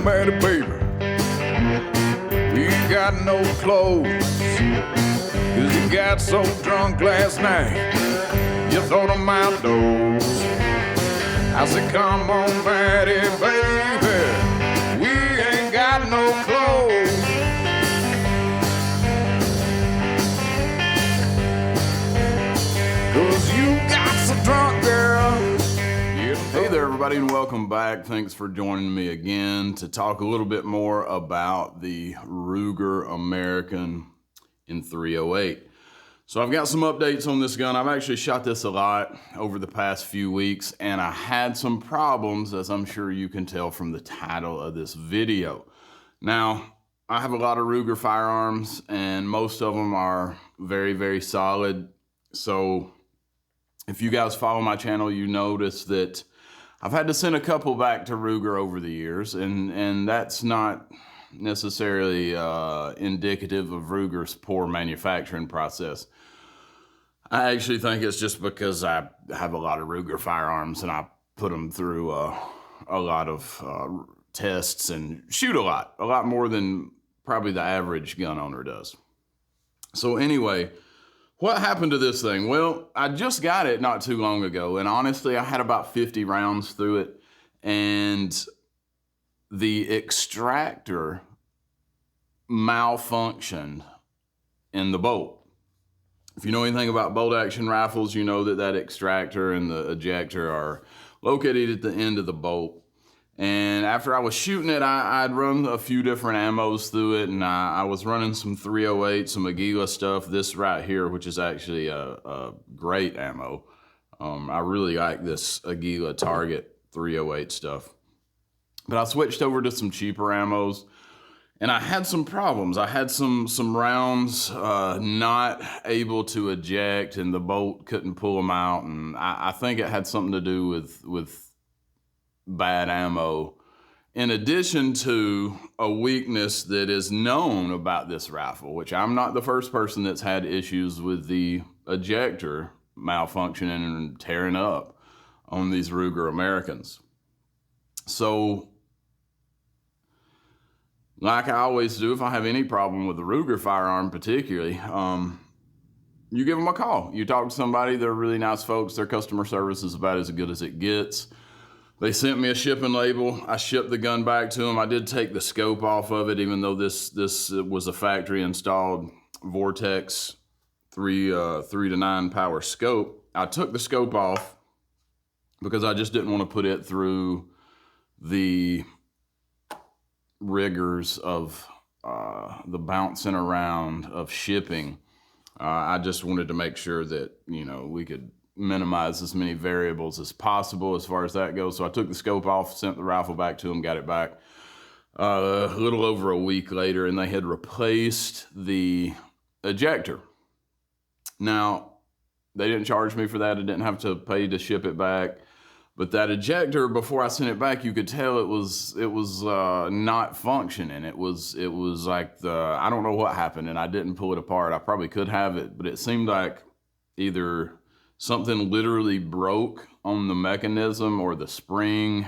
somebody, baby. We got no clothes, 'cause you got so drunk last night, you thought I'm outdoors. I said, come on, Patty, baby, we ain't got no clothes. Cause you got so drunk, girl. Hey there, everybody, and welcome back. Thanks for joining me again to talk a little bit more about the Ruger American in 308. So I've got some updates on this gun. I've actually shot this a lot over the past few weeks, and I had some problems, as I'm sure you can tell from the title of this video. Now, I have a lot of Ruger firearms, and most of them are very, very solid. So if you guys follow my channel, you notice that I've had to send a couple back to Ruger over the years, and that's not necessarily indicative of Ruger's poor manufacturing process. I actually think it's just because I have a lot of Ruger firearms and I put them through a lot of tests and shoot a lot more than probably the average gun owner does. So anyway, what happened to this thing? Well, I just got it not too long ago, and honestly, I had about 50 rounds through it, and the extractor malfunctioned in the bolt. If you know anything about bolt action rifles, you know that that extractor and the ejector are located at the end of the bolt. And after I was shooting it, I'd run a few different ammos through it, and I was running some 308, some Aguila stuff, this right here, which is actually a great ammo. I really like this Aguila Target 308 stuff. But I switched over to some cheaper ammos, and I had some problems. I had some rounds not able to eject, and the bolt couldn't pull them out, and I think it had something to do with bad ammo, in addition to a weakness that is known about this rifle, which I'm not the first person that's had issues with the ejector malfunctioning and tearing up on these Ruger Americans. So, like I always do, if I have any problem with the Ruger firearm particularly, you give them a call. You talk to somebody, they're really nice folks, their customer service is about as good as it gets. They sent me a shipping label. I shipped the gun back to them. I did take the scope off of it, even though this was a factory installed Vortex 3 to 9 power scope. I took the scope off because I just didn't want to put it through the rigors of the bouncing around of shipping. I just wanted to make sure that, you know, we could minimize as many variables as possible as far as that goes. So I took the scope off, sent the rifle back to them, got it back a little over a week later, and they had replaced the ejector. Now, they didn't charge me for that. I didn't have to pay to ship it back. But that ejector, before I sent it back, you could tell it was not functioning. It was like I don't know what happened, and I didn't pull it apart. I probably could have it, but it seemed like either something literally broke on the mechanism, or the spring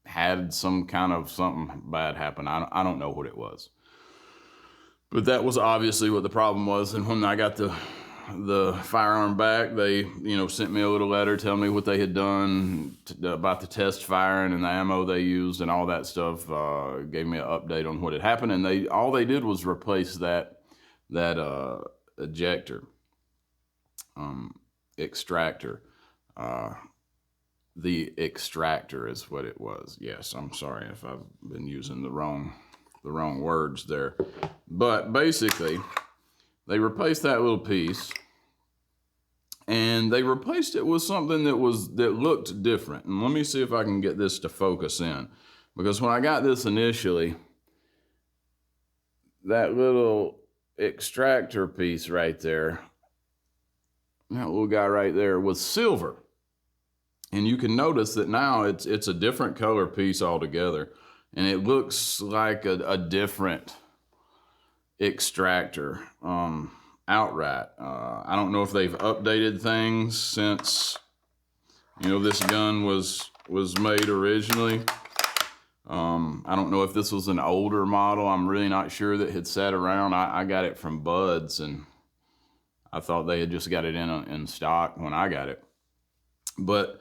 had some kind of something bad happen. I don't know what it was. But that was obviously what the problem was. And when I got the firearm back, they, you know, sent me a little letter telling me what they had done about the test firing and the ammo they used and all that stuff. Gave me an update on what had happened, and all they did was replace that ejector. Extractor. The extractor is what it was. Yes, I'm sorry if I've been using the wrong words there. But basically, they replaced that little piece, and they replaced it with something that looked different. And let me see if I can get this to focus in, because when I got this initially, that little extractor piece right there, that little guy right there, was silver. And you can notice that now it's a different color piece altogether. And it looks like a different extractor outright. I don't know if they've updated things since, you know, this gun was made originally. I don't know if this was an older model. I'm really not sure that had sat around. I got it from Bud's, and I thought they had just got it in stock when I got it. But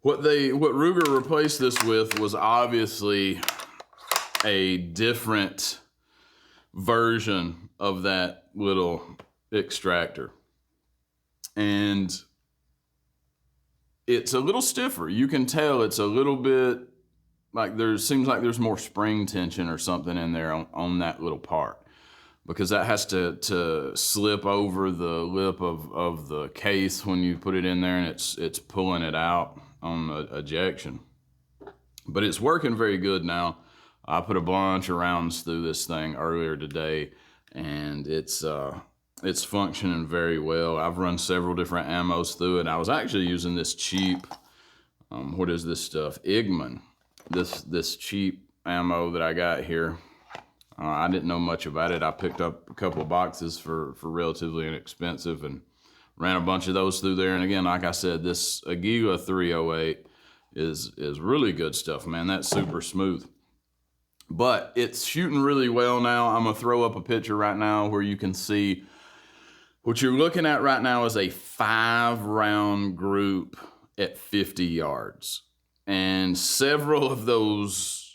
what Ruger replaced this with was obviously a different version of that little extractor. And it's a little stiffer. You can tell it's a little bit like seems like there's more spring tension or something in there on that little part, because that has to slip over the lip of the case when you put it in there, and it's pulling it out on the ejection. But it's working very good now. I put a bunch of rounds through this thing earlier today, and it's functioning very well. I've run several different ammos through it. I was actually using this cheap, what is this stuff? Igman. This cheap ammo that I got here. I didn't know much about it. I picked up a couple of boxes for relatively inexpensive and ran a bunch of those through there. And again, like I said, this Aguila 308 is really good stuff, man. That's super smooth. But it's shooting really well now. I'm gonna throw up a picture right now where you can see what you're looking at right now is a 5-round group at 50 yards. And several of those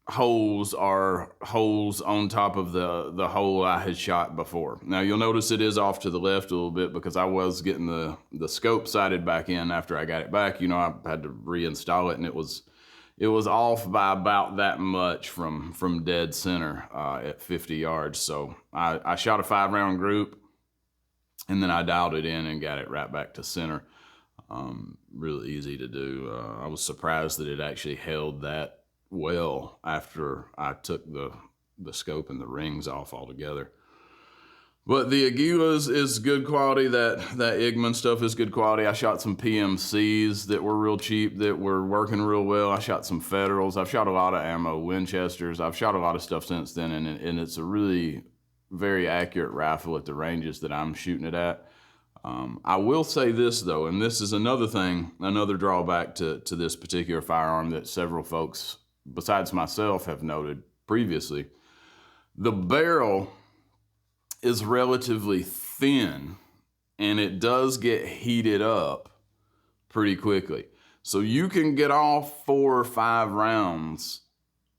holes are holes on top of the hole I had shot before. Now you'll notice it is off to the left a little bit because I was getting the scope sighted back in after I got it back. You know, I had to reinstall it, and it was off by about that much from dead center at 50 yards. So I shot a 5-round group, and then I dialed it in and got it right back to center. Really easy to do. I was surprised that it actually held that well after I took the scope and the rings off altogether. But the Aguilas is good quality. That Igman stuff is good quality. I shot some PMCs that were real cheap that were working real well. I shot some Federals. I've shot a lot of ammo, Winchesters. I've shot a lot of stuff since then, and it's a really very accurate rifle at the ranges that I'm shooting it at. I will say this though, and this is another thing, another drawback to this particular firearm that several folks besides myself have noted previously. The barrel is relatively thin, and it does get heated up pretty quickly. So you can get off 4 or 5 rounds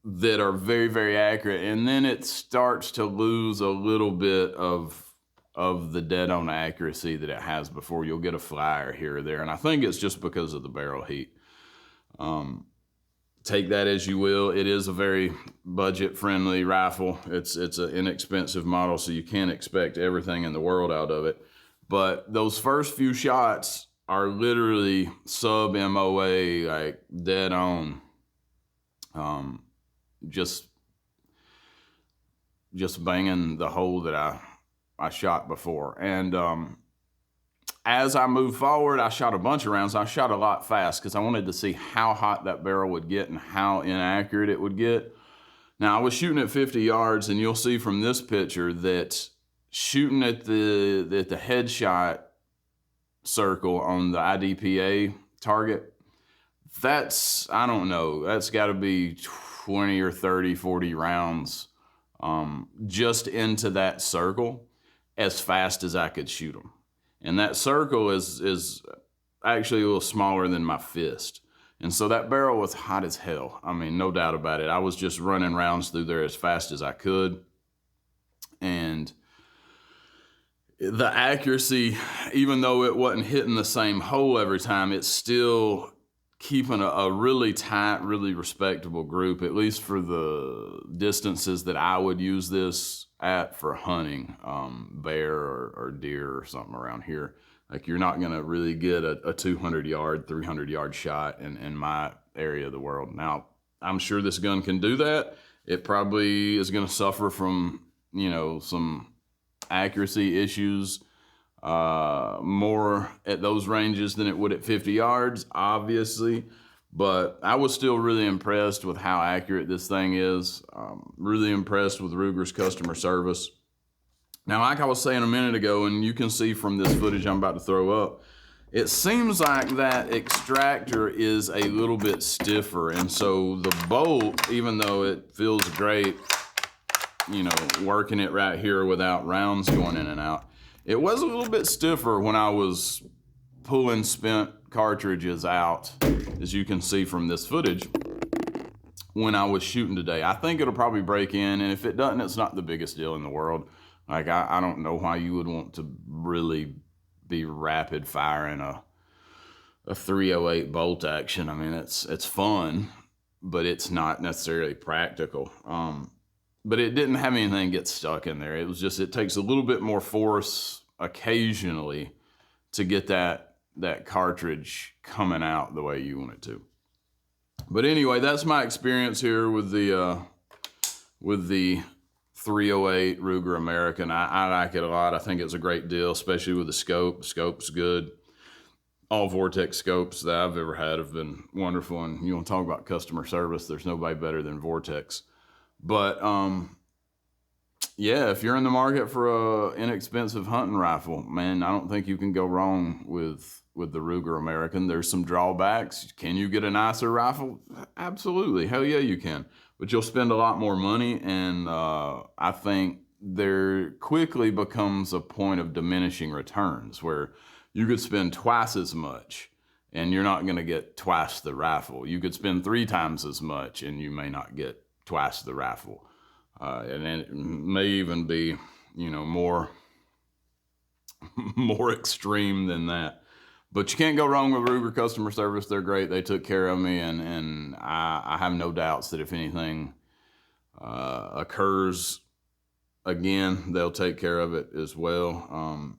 that are very, very accurate, and then it starts to lose a little bit of the dead-on accuracy that it has before. You'll get a flyer here or there, and I think it's just because of the barrel heat. Take that as you will. It is a very budget-friendly rifle. It's an inexpensive model, so you can't expect everything in the world out of it. But those first few shots are literally sub-MOA, like dead on. Just banging the hole that I shot before. And as I moved forward, I shot a bunch of rounds. I shot a lot fast because I wanted to see how hot that barrel would get and how inaccurate it would get. Now, I was shooting at 50 yards, and you'll see from this picture that shooting at the headshot circle on the IDPA target, that's, I don't know, that's got to be 20 or 30, 40 rounds just into that circle as fast as I could shoot them. And that circle is actually a little smaller than my fist. And so that barrel was hot as hell. I mean, no doubt about it. I was just running rounds through there as fast as I could. And the accuracy, even though it wasn't hitting the same hole every time, it's still keeping a really tight, really respectable group, at least for the distances that I would use this at for hunting, bear or deer or something around here. Like, you're not gonna really get a 200 yard, 300 yard shot in my area of the world. Now, I'm sure this gun can do that. It probably is gonna suffer from, you know, some accuracy issues more at those ranges than it would at 50 yards, obviously. But I was still really impressed with how accurate this thing is. Really impressed with Ruger's customer service. Now, like I was saying a minute ago, and you can see from this footage I'm about to throw up, it seems like that Extractor is a little bit stiffer, and so the bolt, even though it feels great, you know, working it right here without rounds going in and out, it was a little bit stiffer when I was pulling spent cartridges out, as you can see from this footage, when I was shooting today. I think it'll probably break in, and if it doesn't, it's not the biggest deal in the world. Like, I don't know why you would want to really be rapid firing a 308 bolt action. I mean, it's fun, but it's not necessarily practical. But it didn't have anything get stuck in there. It was just, it takes a little bit more force occasionally to get that cartridge coming out the way you want it to. But anyway, that's my experience here with the 308 Ruger American. I like it a lot. I think it's a great deal, especially with the scope. The scope's good. All Vortex scopes that I've ever had have been wonderful. And you want to talk about customer service, there's nobody better than Vortex. But yeah, if you're in the market for an inexpensive hunting rifle, man, I don't think you can go wrong with the Ruger American. There's some drawbacks. Can you get a nicer rifle? Absolutely, hell yeah you can. But you'll spend a lot more money, and I think there quickly becomes a point of diminishing returns where you could spend twice as much and you're not gonna get twice the rifle. You could spend 3 times as much and you may not get twice the rifle. And it may even be, you know, more extreme than that. But you can't go wrong with Ruger customer service. They're great. They took care of me, and I have no doubts that if anything occurs again, they'll take care of it as well.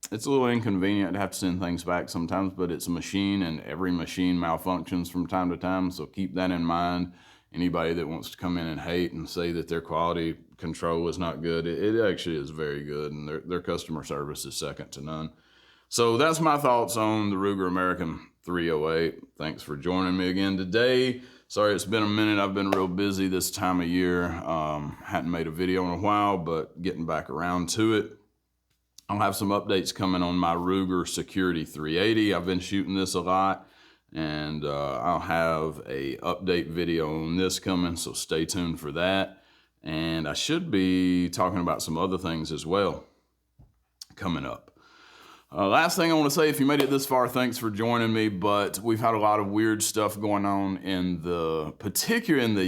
It's a little inconvenient to have to send things back sometimes, but it's a machine, and every machine malfunctions from time to time, so keep that in mind. Anybody that wants to come in and hate and say that their quality control is not good, it actually is very good, and their customer service is second to none. So that's my thoughts on the Ruger American 308. Thanks for joining me again today. Sorry it's been a minute. I've been real busy this time of year. Hadn't made a video in a while, but getting back around to it. I'll have some updates coming on my Ruger Security 380. I've been shooting this a lot, and I'll have a update video on this coming, so stay tuned for that. And I should be talking about some other things as well coming up. Last thing I want to say, if you made it this far, thanks for joining me, but we've had a lot of weird stuff going on particularly in the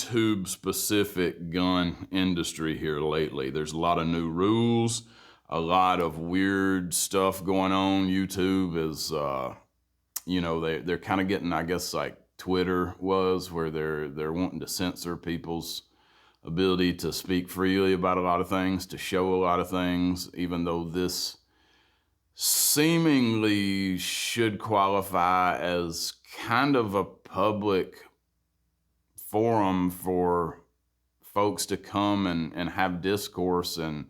YouTube specific gun industry here lately. There's a lot of new rules, a lot of weird stuff going on. YouTube is, you know, they're kind of getting, I guess, like Twitter was, where they're wanting to censor people's ability to speak freely about a lot of things, to show a lot of things, even though this seemingly should qualify as kind of a public forum for folks to come and have discourse and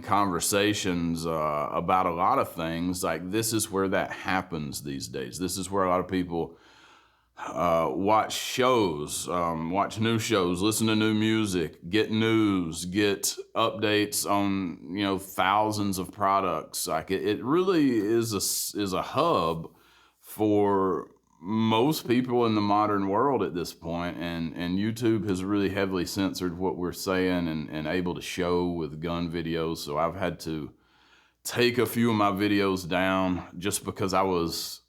conversations about a lot of things. Like, this is where that happens these days. This is where a lot of people watch shows, watch new shows, listen to new music, get news, get updates on, you know, thousands of products. Like, it really is a hub for most people in the modern world at this point, and YouTube has really heavily censored what we're saying and able to show with gun videos. So I've had to take a few of my videos down just because I was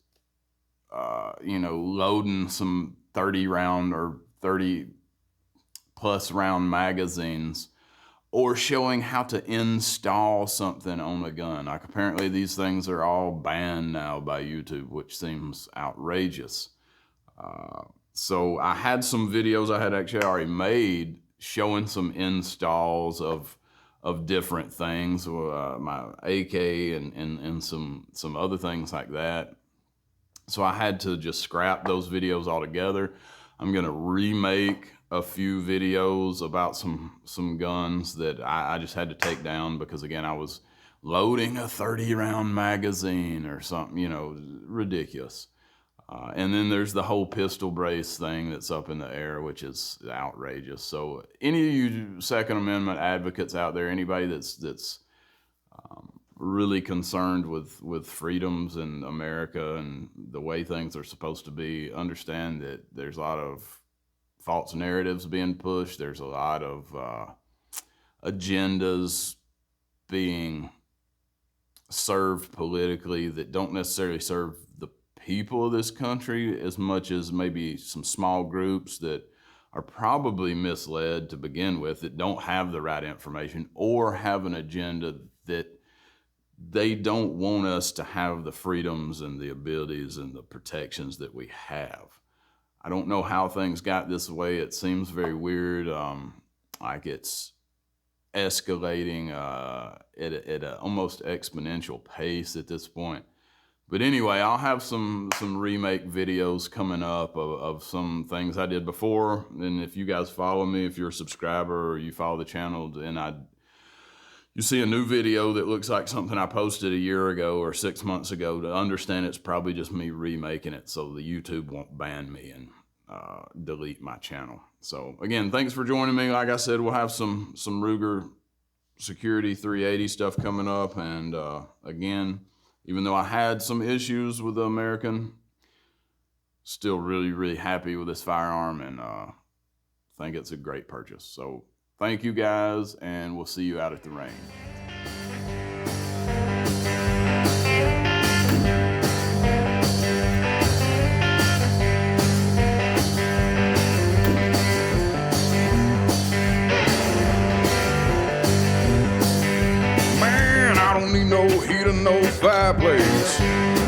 you know, loading some 30 round or 30 plus round magazines, or showing how to install something on a gun. Like, apparently these things are all banned now by YouTube, which seems outrageous. So I had some videos I had actually already made showing some installs of different things, my AK and some other things like that. So I had to just scrap those videos altogether. I'm gonna remake a few videos about some guns that I just had to take down because, again, I was loading a 30 round magazine or something, you know, ridiculous. And then there's the whole pistol brace thing that's up in the air, which is outrageous. So any of you Second Amendment advocates out there, anybody that's really concerned with freedoms in America and the way things are supposed to be, understand that there's a lot of false narratives being pushed. There's a lot of agendas being served politically that don't necessarily serve the people of this country as much as maybe some small groups that are probably misled to begin with, that don't have the right information or have an agenda that they don't want us to have the freedoms and the abilities and the protections that we have. I don't know how things got this way. It seems very weird. Like it's escalating at a almost exponential pace at this point. But anyway, I'll have some remake videos coming up of some things I did before. And if you guys follow me, if you're a subscriber or you follow the channel, then you see a new video that looks like something I posted a year ago or 6 months ago, to understand it's probably just me remaking it so the YouTube won't ban me and delete my channel. So again, thanks for joining me. Like I said, we'll have some Ruger Security 380 stuff coming up. And again, even though I had some issues with the American, still really, really happy with this firearm and think it's a great purchase. So thank you guys, and we'll see you out at the range. Man, I don't need no heater, no fireplace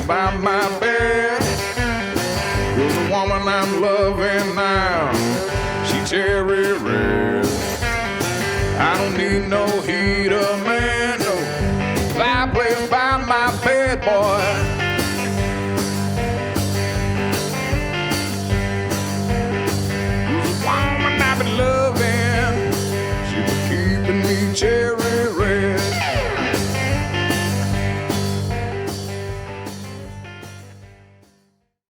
by my bed. 'Cause the woman I'm loving now, she cherry red. I don't need no heater, man, no fireplace by my bed, boy. The woman I've been loving, she was keeping me cherry